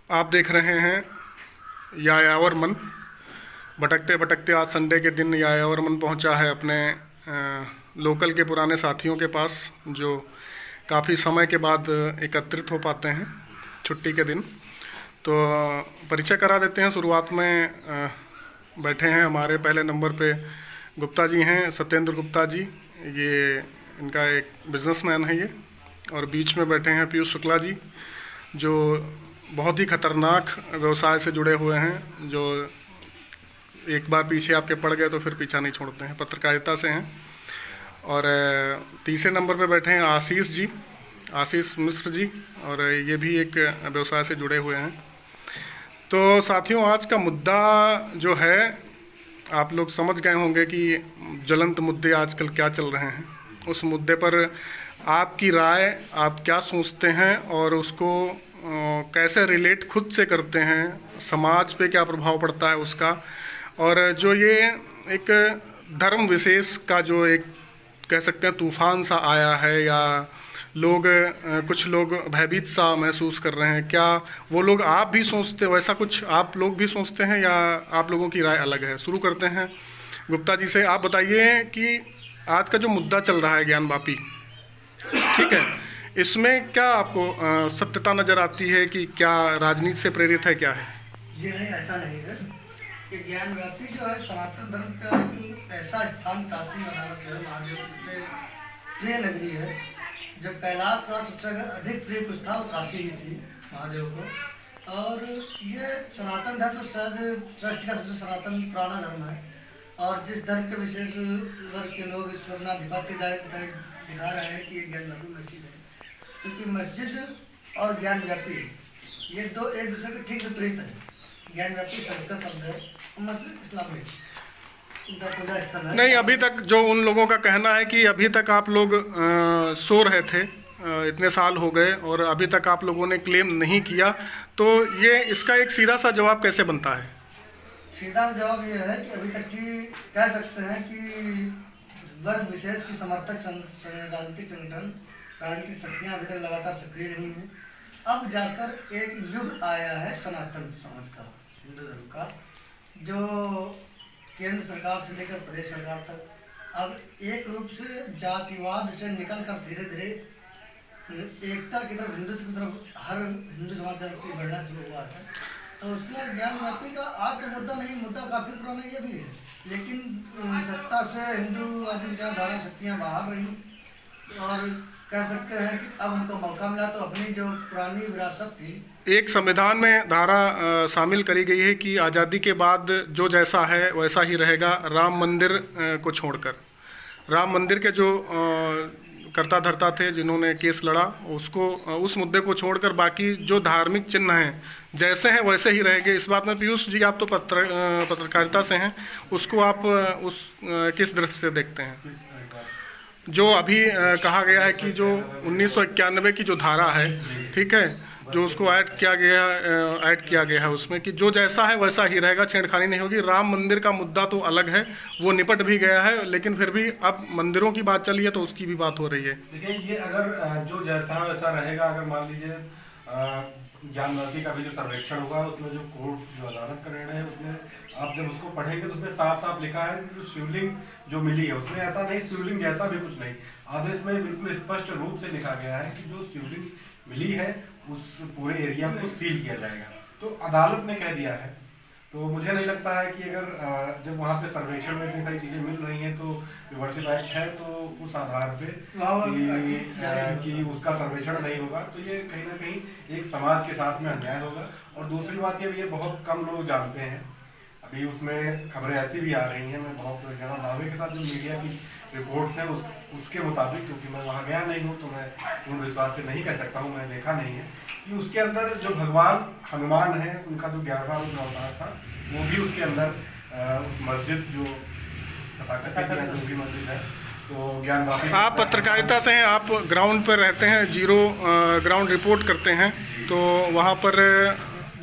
आप देख रहे हैं यायावर मन। भटकते भटकते आज संडे के दिन यायावर मन पहुंचा है अपने लोकल के पुराने साथियों के पास, जो काफ़ी समय के बाद एकत्रित हो पाते हैं छुट्टी के दिन। तो परिचय करा देते हैं। शुरुआत में बैठे हैं हमारे पहले नंबर पे गुप्ता जी हैं, सत्येंद्र गुप्ता जी। ये इनका एक बिजनेसमैन है ये। और बीच में बैठे हैं पीयूष शुक्ला जी, जो बहुत ही खतरनाक व्यवसाय से जुड़े हुए हैं, जो एक बार पीछे आपके पड़ गए तो फिर पीछा नहीं छोड़ते हैं, पत्रकारिता से हैं। और तीसरे नंबर पे बैठे हैं आशीष जी, आशीष मिश्र जी, और ये भी एक व्यवसाय से जुड़े हुए हैं। तो साथियों, आज का मुद्दा जो है, आप लोग समझ गए होंगे कि ज्वलंत मुद्दे आजकल क्या चल रहे हैं। उस मुद्दे पर आपकी राय, आप क्या सोचते हैं और उसको कैसे रिलेट खुद से करते हैं, समाज पे क्या प्रभाव पड़ता है उसका। और जो ये एक धर्म विशेष का जो एक कह सकते हैं तूफान सा आया है, या लोग कुछ लोग भयभीत सा महसूस कर रहे हैं, क्या वो लोग आप भी सोचते वैसा कुछ आप लोग भी सोचते हैं, या आप लोगों की राय अलग है। शुरू करते हैं गुप्ता जी से। आप बताइए कि आज का जो मुद्दा चल रहा है ज्ञानवापी, ठीक है, इसमें क्या आपको सत्यता नज़र आती है कि क्या राजनीति से प्रेरित है, क्या है? ये नहीं, ऐसा नहीं है कि ज्ञानव्यापी जो है सनातन धर्म का एक ऐसा स्थान काशी बनारस है, महादेव के प्रिय नगरी है। जब कैलाश का सबसे अधिक प्रिय कुछ था वो काशी ही थी महादेव को। और ये सनातन धर्म तो शायद सृष्टि का सबसे सनातन पुराना धर्म है। और जिस धर्म के विशेष वर्ग के लोग इस पर अपना आधिपत्य दिखा रहे हैं कि ये ज्ञानव्यापी मस्जिद है, क्योंकि मस्जिद और ज्ञानव्यापी ये दो एक दूसरे के ठीक विपरीत है। ज्ञानव्यापी संस्कृत शब्द है, मस्जिद इस्लामिक उनका पूजा स्थल है। नहीं, अभी तक जो उन लोगों का कहना है कि अभी तक आप लोग सो रहे थे, इतने साल हो गए और अभी तक आप लोगों ने क्लेम नहीं किया, तो ये इसका एक सीधा सा जवाब कैसे बनता है? सीधा जवाब ये है कि अभी तक की कह सकते हैं कि वर्ग विशेष की समर्थक राजनीतिक संगठन, राजनीतिक शक्तियाँ अभी तक लगातार सक्रिय नहीं हैं। अब जाकर एक युग आया है सनातन समाज का, हिंदू धर्म का, जो केंद्र सरकार से लेकर प्रदेश सरकार तक अब एक रूप से जातिवाद से निकलकर धीरे धीरे एकता की तरफ, हिंदुत्व की तरफ हर हिंदू समाज का व्यक्ति बढ़ना शुरू हुआ है। तो उसमें ज्ञानव्यापी का आज का मुद्दा नहीं, मुद्दा काफ़ी पुराना ये भी है, लेकिन सत्ता से हिंदूवादी विचारधारा शक्तियाँ बाहर रही और कह सकते हैं कि अब उनको मौका मिला तो अपनी जो पुरानी विरासत थी। एक संविधान में धारा शामिल करी गई है कि आज़ादी के बाद जो जैसा है वैसा ही रहेगा, राम मंदिर को छोड़कर। राम मंदिर के जो कर्ता धर्ता थे जिन्होंने केस लड़ा, उसको उस मुद्दे को छोड़कर बाकी जो धार्मिक चिन्ह हैं जैसे हैं वैसे ही रहेंगे। इस बात में पीयूष जी, आप तो पत्रकारिता से हैं, उसको आप उस किस दृष्टि से देखते हैं? जो अभी कहा गया है कि जो 1991 की जो धारा है, ठीक है, जो उसको ऐड किया गया है उसमें कि जो जैसा है वैसा ही रहेगा, छेड़खानी नहीं होगी। राम मंदिर का मुद्दा तो अलग है, वो निपट भी गया है, लेकिन फिर भी अब मंदिरों की बात चली है तो उसकी भी बात हो रही है। देखिए, ये अगर जो जैसा वैसा रहेगा, अगर मान लीजिए ज्ञानव्यापी का भी जो सर्वेक्षण होगा, उसमें जो कोर्ट जो अदालत का निर्णय है, उसमें आप जब उसको पढ़ेंगे तो उसमें साफ साफ लिखा है कि जो शिवलिंग जो मिली है उसमें ऐसा नहीं, शिवलिंग जैसा भी कुछ नहीं। आदेश में बिल्कुल स्पष्ट रूप से लिखा गया है कि जो शिवलिंग मिली है उस पूरे एरिया को सील किया जाएगा। तो अदालत ने कह दिया है। तो मुझे नहीं लगता है कि अगर जब वहाँ पे सर्वेक्षण में इतनी सारी चीज़ें मिल रही हैं तो रिवर्सिव एक्ट है, तो उस आधार पे कि उसका सर्वेक्षण नहीं होगा, तो ये कहीं ना कहीं एक समाज के साथ में अन्याय होगा। और दूसरी बात ये बहुत कम लोग जानते हैं, अभी उसमें खबरें ऐसी भी आ रही हैं, मैं बहुत ज़्यादा दावे के साथ जो मीडिया की रिपोर्ट्स हैं उसके मुताबिक, क्योंकि मैं वहाँ गया नहीं हूँ तो मैं पूर्ण विश्वास से नहीं कह सकता हूँ, मैं देखा नहीं है, कि उसके अंदर जो भगवान हनुमान है उनका जो 11वां जो अवतार था वो भी उसके अंदर उस मस्जिद जो भी मस्जिद है, तो ज्ञानवापी। आप पत्रकारिता से हैं, आप ग्राउंड पर रहते हैं, जीरो ग्राउंड रिपोर्ट करते हैं, तो वहाँ पर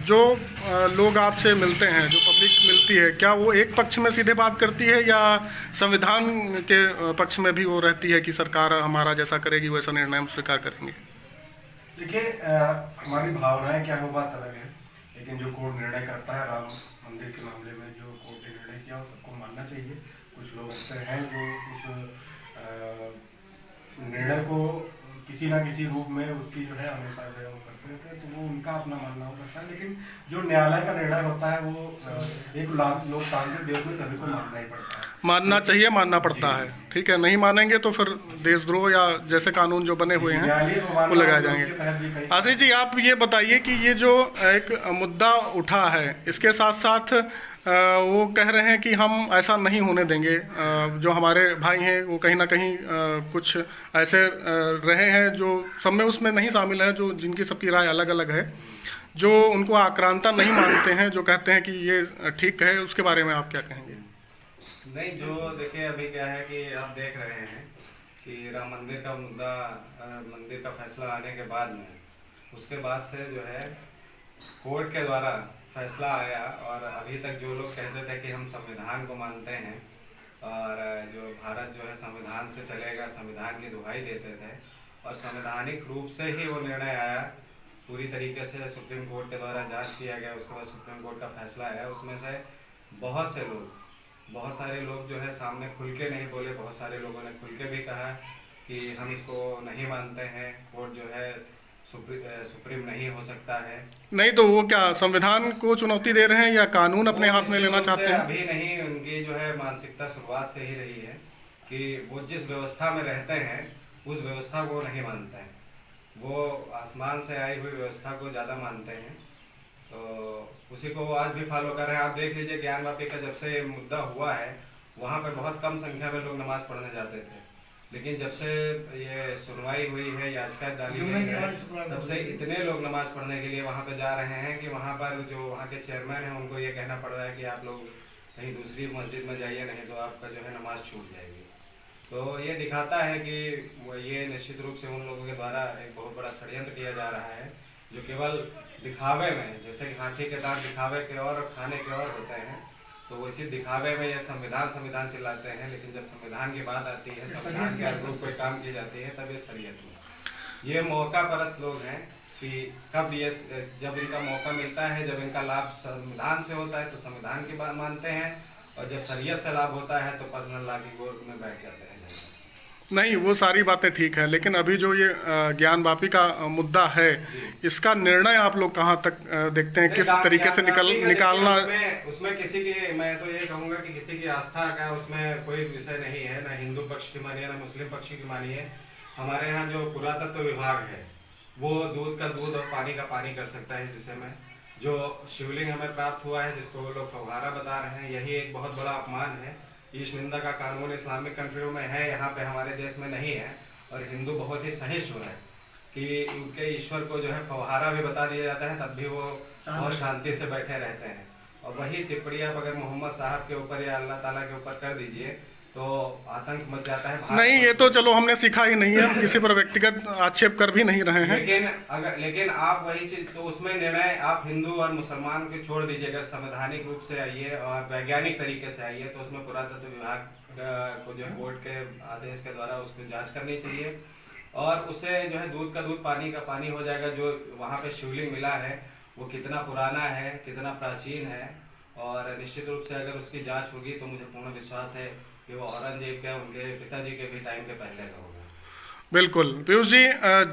जो लोग आपसे मिलते हैं, जो पब्लिक मिलती है, क्या वो एक पक्ष में सीधे बात करती है या संविधान के पक्ष में भी वो रहती है कि सरकार हमारा जैसा करेगी वैसा निर्णय हम स्वीकार करेंगे? देखिए, हमारी भावनाएं क्या है वो बात अलग है, लेकिन जो कोर्ट निर्णय करता है राम मंदिर के मामले में, जो कोर्ट ने निर्णय किया वो सबको मानना चाहिए। कुछ लोग ऐसे हैं जो उस निर्णय को किसी ना किसी रूप में उसकी जो है हमेशा जो है वो करते रहते हैं, तो वो उनका अपना मानना हो सकता है, लेकिन जो न्यायालय का निर्णय होता है वो एक लोकतांत्रिक देश में सभी को मानना ही पड़ता है। मानना चाहिए, मानना पड़ता है। ठीक है, नहीं मानेंगे तो फिर देशद्रोह या जैसे कानून जो बने हुए हैं वो लगाए जाएंगे। आशीष जी, आप ये बताइए कि ये जो एक मुद्दा उठा है, इसके साथ साथ वो कह रहे हैं कि हम ऐसा नहीं होने देंगे। जो हमारे भाई हैं वो कहीं ना कहीं कुछ ऐसे रहे हैं जो सब में उसमें नहीं शामिल है, जो जिनकी सबकी राय अलग अलग है, जो उनको आक्रांता नहीं मानते हैं, जो कहते हैं कि ये ठीक है। उसके बारे में आप क्या कहेंगे? नहीं, जो देखिए अभी क्या है कि आप देख रहे हैं कि राम मंदिर का मुद्दा, मंदिर का फैसला आने के बाद में, उसके बाद से जो है कोर्ट के द्वारा फैसला आया, और अभी तक जो लोग कहते थे कि हम संविधान को मानते हैं और जो भारत जो है संविधान से चलेगा, संविधान की दुहाई देते थे, और संवैधानिक रूप से ही वो निर्णय आया, पूरी तरीके से सुप्रीम कोर्ट के द्वारा जांच किया गया, उसके बाद सुप्रीम कोर्ट का फैसला आया। उसमें से बहुत सारे लोग जो है सामने खुल के नहीं बोले, बहुत सारे लोगों ने खुल के भी कहा कि हम इसको नहीं मानते हैं, कोर्ट जो है सुप्रीम नहीं हो सकता है। नहीं तो वो क्या संविधान को चुनौती दे रहे हैं या कानून अपने हाथ में लेना चाहते हैं? अभी नहीं, उनकी जो है मानसिकता शुरुआत से ही रही है कि वो जिस व्यवस्था में रहते हैं उस व्यवस्था को नहीं मानते हैं, वो आसमान से आई हुई व्यवस्था को ज़्यादा मानते हैं, तो उसी को वो आज भी फॉलो कर रहे हैं। आप देख लीजिए, ज्ञानवापी का जब से मुद्दा हुआ है वहाँ पर बहुत कम संख्या में लोग नमाज पढ़ने जाते थे, लेकिन जब से ये सुनवाई हुई है, याचिका डाली गई है, तब से इतने लोग नमाज पढ़ने के लिए वहाँ पे जा रहे हैं कि वहाँ पर जो वहाँ के चेयरमैन हैं उनको ये कहना पड़ रहा है कि आप लोग कहीं दूसरी मस्जिद में जाइए, नहीं तो आपका जो है नमाज छूट जाएगी। तो ये दिखाता है कि ये निश्चित रूप से उन लोगों के द्वारा एक बहुत बड़ा षड्यंत्र किया जा रहा है, जो केवल दिखावे में, जैसे कि हाथी के दांत दिखावे के और खाने के और होते हैं, तो इसी दिखावे में ये संविधान चिल्लाते हैं, लेकिन जब संविधान की बात आती है, संविधान के अनुरूप कोई काम की जाती है, तब ये शरीयत में ये मौका परस्त लोग हैं कि कब ये, जब इनका मौका मिलता है, जब इनका लाभ संविधान से होता है तो संविधान की बात मानते हैं, और जब शरीयत से लाभ होता है तो पर्सनल लॉ की गोद में बैठ जाते हैं। नहीं, वो सारी बातें ठीक है, लेकिन अभी जो ये ज्ञानवापी का मुद्दा है, इसका निर्णय आप लोग कहाँ तक देखते हैं, किस तरीके से निकालना? उसमें किसी की, मैं तो ये कहूँगा कि किसी की आस्था का उसमें कोई विषय नहीं है, ना हिंदू पक्ष की मानिए ना मुस्लिम पक्ष की मानिए। हमारे यहाँ जो पुरातत्व विभाग है वो दूध का दूध और पानी का पानी कर सकता है इस विषय में। जो शिवलिंग हमें प्राप्त हुआ है, जिसको वो लोग फव्वारा बता रहे हैं, यही एक बहुत बड़ा अपमान है। ईश निंदा का कानून इस्लामिक कंट्रियों में है, यहाँ पे हमारे देश में नहीं है, और हिंदू बहुत ही सहिष्णु है कि उनके ईश्वर को जो है फव्वारा भी बता दिया जाता है, तब भी वो बहुत शांति से बैठे रहते हैं। और वही टिप्पणी आप अगर मोहम्मद साहब के ऊपर या अल्लाह ताला के ऊपर कर दीजिए तो आतंक मच जाता है। नहीं, ये तो चलो हमने सीखा ही नहीं है, हम किसी पर व्यक्तिगत आक्षेप कर भी नहीं रहे हैं। लेकिन आप वही चीज, तो उसमें निर्णय आप हिंदू और मुसलमान को छोड़ दीजिए, अगर संवैधानिक रूप से आइए और वैज्ञानिक तरीके से आइए, तो उसमें पुरातत्व विभाग को जो है कोर्ट के आदेश के द्वारा उसको जांच करनी चाहिए, और उसे जो है दूध का दूध पानी का पानी हो जाएगा। जो वहाँ पे शिवलिंग मिला है वो कितना पुराना है, कितना प्राचीन है, और निश्चित रूप से अगर उसकी जांच होगी तो मुझे पूर्ण विश्वास है कि वो औरंगजेब के, उनके पिताजी के भी टाइम के पहले का होगा। बिल्कुल पीयूष जी,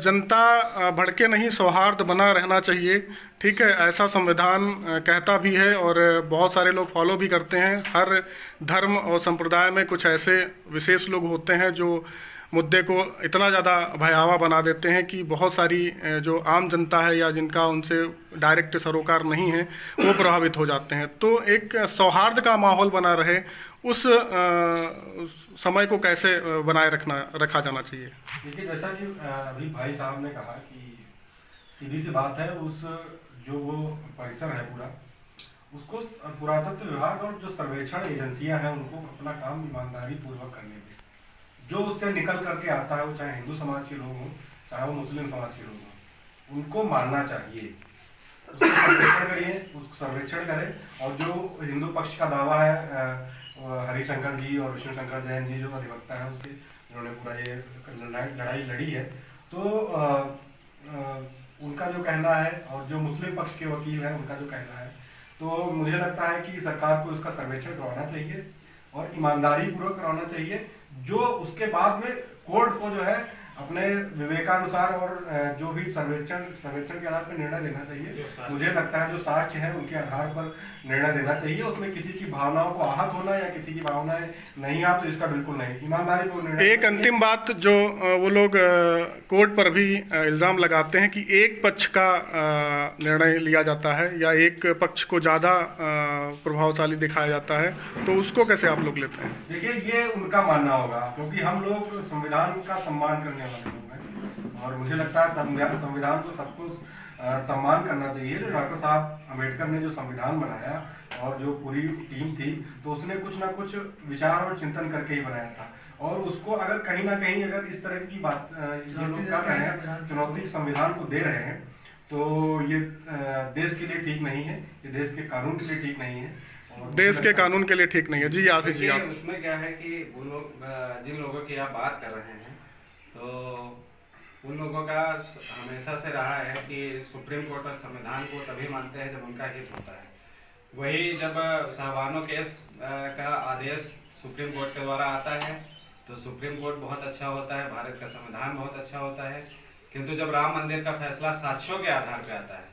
जनता भड़के नहीं, सौहार्द बना रहना चाहिए। ठीक है, ऐसा संविधान कहता भी है और बहुत सारे लोग फॉलो भी करते हैं। हर धर्म और संप्रदाय में कुछ ऐसे विशेष लोग होते हैं जो मुद्दे को इतना ज़्यादा भयावह बना देते हैं कि बहुत सारी जो आम जनता है या जिनका उनसे डायरेक्ट सरोकार नहीं है वो प्रभावित हो जाते हैं। तो एक सौहार्द का माहौल बना रहे, उस समय को कैसे बनाए रखा जाना चाहिए? देखिए, जैसा कि अभी भाई साहब ने कहा कि सीधी सी बात है, उस जो वो परिसर है पूरा, उसको पुरातत्व विभाग और जो सर्वेक्षण एजेंसियां हैं उनको अपना काम ईमानदारी पूर्वक करने दें। जो उससे निकल करके आता है, वो चाहे हिंदू समाज के लोग हों चाहे वो मुस्लिम समाज के लोग हों, उनको मानना चाहिए। उसको सर्वेक्षण करिए, उसको सर्वेक्षण करें, और जो हिंदू पक्ष का दावा है, हरिशंकर जी और विष्णु शंकर जैन जी जो अधिवक्ता हैं उसके, उन्होंने पूरा ये लड़ाई लड़ी है, तो उनका जो कहना है और जो मुस्लिम पक्ष के वकील हैं उनका जो कहना है, तो मुझे लगता है कि सरकार को उसका सर्वेक्षण करवाना चाहिए और ईमानदारी पूर्वक करवाना चाहिए, जो उसके बाद में कोर्ट को जो है अपने विवेकानुसार और जो भी सर्वेक्षण के आधार पर निर्णय लेना चाहिए। मुझे लगता है जो साक्ष्य है उनके आधार पर निर्णय देना चाहिए। उसमें किसी की भावनाओं को आहत होना या किसी की भावनाएं नहीं आ तो इसका बिल्कुल नहीं, ईमानदारी को निर्णय। एक अंतिम बात जो वो लोग कोर्ट पर भी इल्ज़ाम लगाते हैं कि एक पक्ष का निर्णय लिया जाता है या एक पक्ष को ज़्यादा प्रभावशाली दिखाया जाता है, तो उसको कैसे आप लोग लेते हैं? देखिए, ये उनका मानना होगा, क्योंकि हम लोग संविधान का सम्मान करने वाले लोग हैं और मुझे लगता है संविधान को सबको सम्मान करना चाहिए। जो डॉक्टर साहब अम्बेडकर ने जो संविधान बनाया और जो पूरी टीम थी, तो उसने कुछ ना कुछ विचार और चिंतन करके ही बनाया था, और उसको अगर कहीं ना कहीं अगर इस तरह की बात जो लोग कर रहे हैं, चुनौती संविधान को दे रहे हैं, तो ये देश के लिए ठीक नहीं है, ये देश के कानून के लिए ठीक नहीं है, और देश के कानून के लिए ठीक नहीं है। जी आशीष जी, आप उसमें क्या है कि वो लोग जिन लोगों की आप बात कर रहे हैं, तो उन लोगों का हमेशा से रहा है कि सुप्रीम कोर्ट और संविधान को तभी मानते हैं जब उनका हित होता है। वही जब साहबानो केस का आदेश सुप्रीम कोर्ट के द्वारा आता है तो सुप्रीम कोर्ट बहुत अच्छा होता है, भारत का संविधान बहुत अच्छा होता है, किंतु जब राम मंदिर का फैसला साक्ष्यों के आधार पर आता है,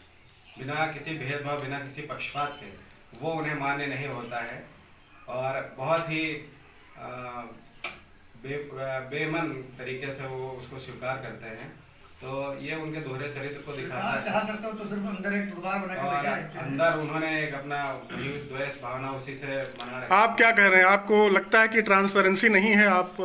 बिना किसी भेदभाव, बिना किसी पक्षपात के, वो उन्हें मान्य नहीं होता है और बहुत ही बेमन तरीके से वो उसको स्वीकार करते हैं। तो ये उनके दोहरे चरित्र को दिखाता है। तो सिर्फ अंदर एक दीवार बना के रखा है, अंदर उन्होंने एक अपना द्वेष भावना उसी से बना रहे। आप क्या कह रहे हैं? आपको लगता है कि ट्रांसपेरेंसी नहीं है? आप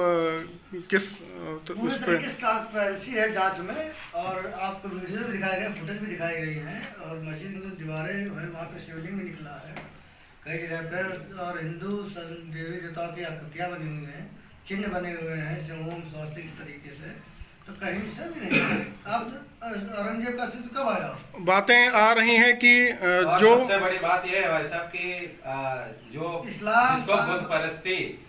किस तो पूरी उस पे तरीके से ट्रांसपेरेंसी है जांच में, और आपको वीडियो भी दिखाए गए, फुटेज भी दिखाई गई हैं, और मस्जिद में जो दीवारें हैं वहाँ पे शिवलिंग भी निकला है कई जगह पे, और हिंदू देवी देवताओं की आकृतियाँ बनी हुई हैं, चिन्ह बने हुए हैं ओम स्वास्तिक तरीके से, तो कहीं से भी नहीं है। अब औरंगजेब का अस्तित्व कब आया? बातें आ रही हैं कि और जो सबसे बड़ी बात यह है भाई साहब कि जो इस्लाम जिसको बुत परस्ती,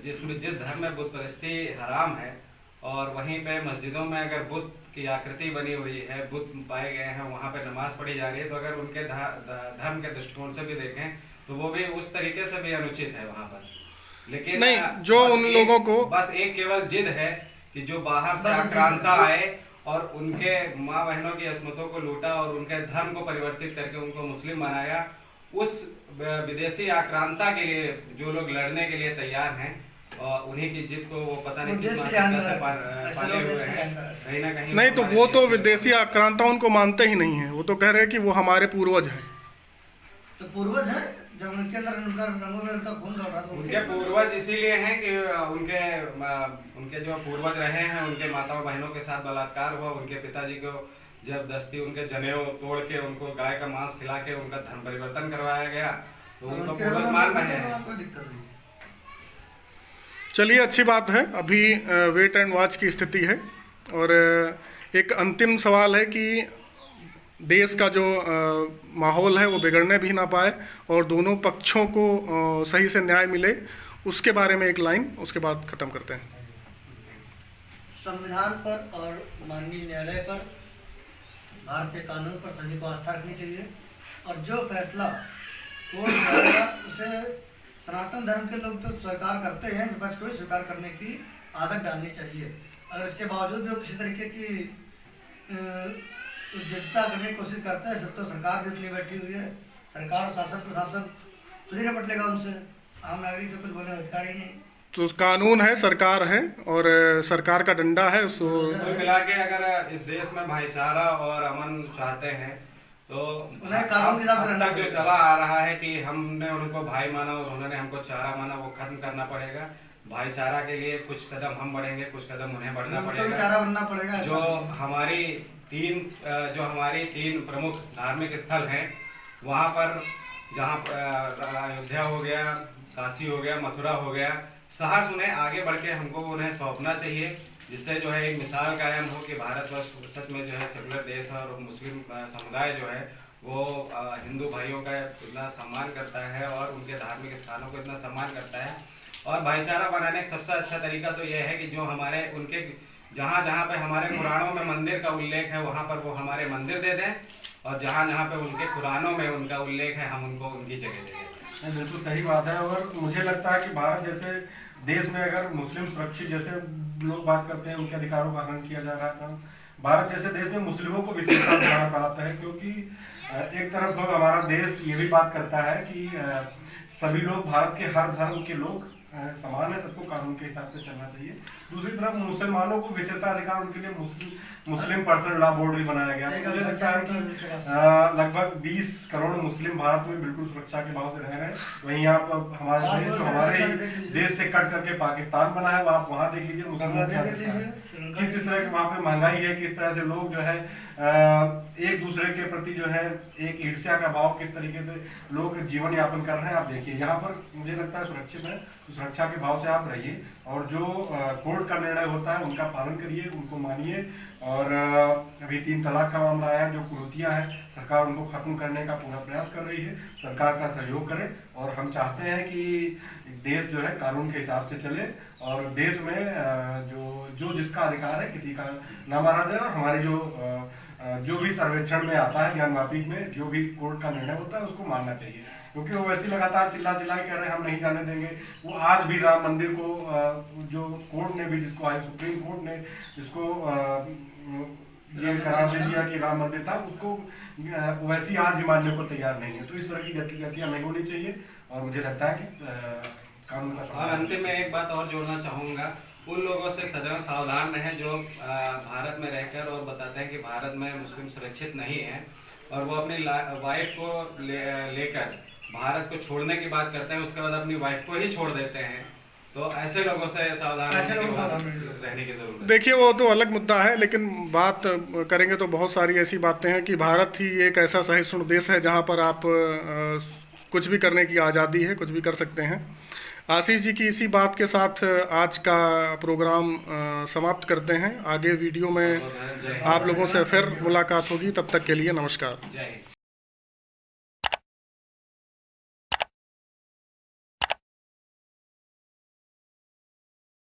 जिस धर्म में बुत परस्ती हराम है, और वहीं पे मस्जिदों में अगर बुत की आकृति बनी हुई है, बुत पाए गए हैं, वहाँ पे नमाज पढ़ी जा रही है, तो अगर उनके धर्म के दृष्टिकोण से भी देखें तो वो भी उस तरीके से भी अनुचित है वहाँ पर। लेकिन नहीं, जो उन लोगों को बस एक केवल जिद है कि जो बाहर से आक्रांता आए और उनके माँ बहनों की अस्मतों को लूटा और उनके धर्म को परिवर्तित करके उनको मुस्लिम बनाया, उस विदेशी आक्रांता के लिए जो लोग लड़ने के लिए तैयार हैं, और उन्हीं की जिद को वो पता नहीं किस मानसिकता से पाले हुए हैं कहीं ना कहीं। नहीं, तो वो तो विदेशी आक्रांता उनको मानते ही नहीं है, वो तो कह रहे हैं कि वो हमारे पूर्वज हैं। तो पूर्वज है, जब उनके अंदर उनका रंगों में उनका खून दौड़ रहा था। उनके पूर्वज इसीलिए हैं कि उनके जो पूर्वज रहे हैं, उनके माताओं बहनों के साथ बलात्कार हुआ, उनके पिताजी को जबरदस्ती उनके जनेऊ तोड़ के उनको गाय का मांस खिला के उनका धर्म परिवर्तन करवाया गया, तो उनको पूर्वज मान रहे हैं। कोई दिक्कत नहीं। चलिए, अच्छी बात है, अभी वेट एंड वॉच की स्थिति है, और एक अंतिम सवाल है कि देश का जो माहौल है वो बिगड़ने भी ना पाए और दोनों पक्षों को सही से न्याय मिले, उसके बारे में एक लाइन, उसके बाद ख़त्म करते हैं। संविधान पर और माननीय न्यायालय पर, भारत के कानून पर सभी को आस्था रखनी चाहिए, और जो फैसला कोर्ट करेगा उसे सनातन धर्म के लोग तो स्वीकार करते हैं, विपक्ष को भी स्वीकार करने की आदत डालनी चाहिए। अगर इसके बावजूद भी वो किसी तरीके की जिद्दा करने की कोशिश करते हैं, फिर तो सरकार भी अपनी बैठी हुई है, सरकार और शासन प्रशासन खुद ही निपट लेगा उनसे, आम नागरिक को कुछ बोलने का अधिकार ही नहीं। तो कानून है, सरकार है, और सरकार का डंडा है उसको कुल मिला के अगर इस देश में भाईचारा और अमन चाहते हैं तो उन्हें कानून के साथ रहना जो चला आ रहा है कि हमने उनको भाई माना और उन्होंने हमको चारा माना, वो खत्म करना पड़ेगा। भाईचारा के लिए कुछ कदम हम बढ़ेंगे, कुछ कदम उन्हें बढ़ना पड़ेगा। चारा बनना पड़ेगा। जो हमारी तीन प्रमुख धार्मिक स्थल हैं, वहाँ पर जहाँ अयोध्या हो गया, काशी हो गया, मथुरा हो गया, सहर्ष उन्हें आगे बढ़ के हमको उन्हें सौंपना चाहिए, जिससे जो है एक मिसाल कायम हो कि भारतवर्ष सच में जो है सेकुलर देश है और मुस्लिम समुदाय जो है वो हिंदू भाइयों का इतना सम्मान करता है और उनके धार्मिक स्थानों को इतना सम्मान करता है। और भाईचारा बनाने का सबसे अच्छा तरीका तो यह है कि जो हमारे उनके जहाँ जहाँ पे हमारे कुरानों में मंदिर का उल्लेख है वहाँ पर वो हमारे मंदिर दे दें, और जहाँ जहाँ पे उनके कुरानों में उनका उल्लेख है हम उनको उनकी जगह दे दें। बिल्कुल सही बात है। और मुझे लगता है कि भारत जैसे देश में अगर मुस्लिम सुरक्षित जैसे लोग बात करते हैं उनके अधिकारों का हनन किया जा रहा है, भारत जैसे देश में मुस्लिमों को विशेष अधिकार प्राप्त है, क्योंकि एक तरफ हमारा देश ये भी बात करता है कि सभी लोग, भारत के हर धर्म के लोग समान है, सबको कानून के हिसाब से चलना चाहिए। दूसरी तरफ मुसलमानों को विशेषाधिकार, उनके लिए मुस्लिम पर्सनल लॉ बोर्ड भी बनाया गया। मुझे लगता है कि लगभग 20 करोड़ मुस्लिम भारत में बिल्कुल सुरक्षा के भाव से रह रहे हैं। वहीं आप हमारे देश जो हमारे देश से कट करके पाकिस्तान बना है, आप वहाँ देख लीजिए मुसलमान किस तरह की वहाँ पे महंगाई है, किस तरह से लोग जो है एक दूसरे के प्रति जो है एक ईर्ष्या का भाव, किस तरीके से लोग जीवन यापन कर रहे हैं। आप देखिए यहाँ पर मुझे लगता है सुरक्षित है, तो सुरक्षा के भाव से आप रहिए और जो कोर्ट का निर्णय होता है उनका पालन करिए, उनको मानिए। और अभी 3 तलाक का मामला आया है, जो कुरीतियाँ हैं सरकार उनको खत्म करने का पूरा प्रयास कर रही है, सरकार का सहयोग करें। और हम चाहते हैं कि देश जो है कानून के हिसाब से चले और देश में जो जिसका अधिकार है किसी का ना मारा जाए। और हमारे जो भी सर्वेक्षण में आता है, ज्ञानवापी में जो भी कोर्ट का निर्णय होता है उसको मानना चाहिए, क्योंकि वो वैसे लगातार चिल्ला कह रहे हैं हम नहीं जाने देंगे। वो आज भी राम मंदिर को जो कोर्ट ने भी, जिसको आज सुप्रीम कोर्ट ने जिसको ये करार दे दिया कि राम मंदिर था, उसको वैसी आज भी मानने को तैयार नहीं है। तो इस तरह की गतिविधियां नहीं होनी चाहिए और मुझे लगता है कि कानून का। और अंतिम में एक बात और जोड़ना चाहूँगा, उन लोगों से सदैव सावधान रहें जो भारत में रहकर और बताते हैं कि भारत में मुस्लिम सुरक्षित नहीं है, और वो अपनी वाइफ को लेकर भारत को छोड़ने की बात करते हैं, उसके बाद अपनी वाइफ को ही छोड़ देते हैं। तो ऐसे लोगों से सावधान रहने की जरूरत है। देखिए वो तो अलग मुद्दा है, लेकिन बात करेंगे तो बहुत सारी ऐसी बातें हैं कि भारत ही एक ऐसा सहिष्णु देश है जहाँ पर आप कुछ भी करने की आज़ादी है, कुछ भी कर सकते हैं। आशीष जी की इसी बात के साथ आज का प्रोग्राम समाप्त करते हैं। आगे वीडियो में आप लोगों से फिर मुलाकात होगी, तब तक के लिए नमस्कार। जय हिंद।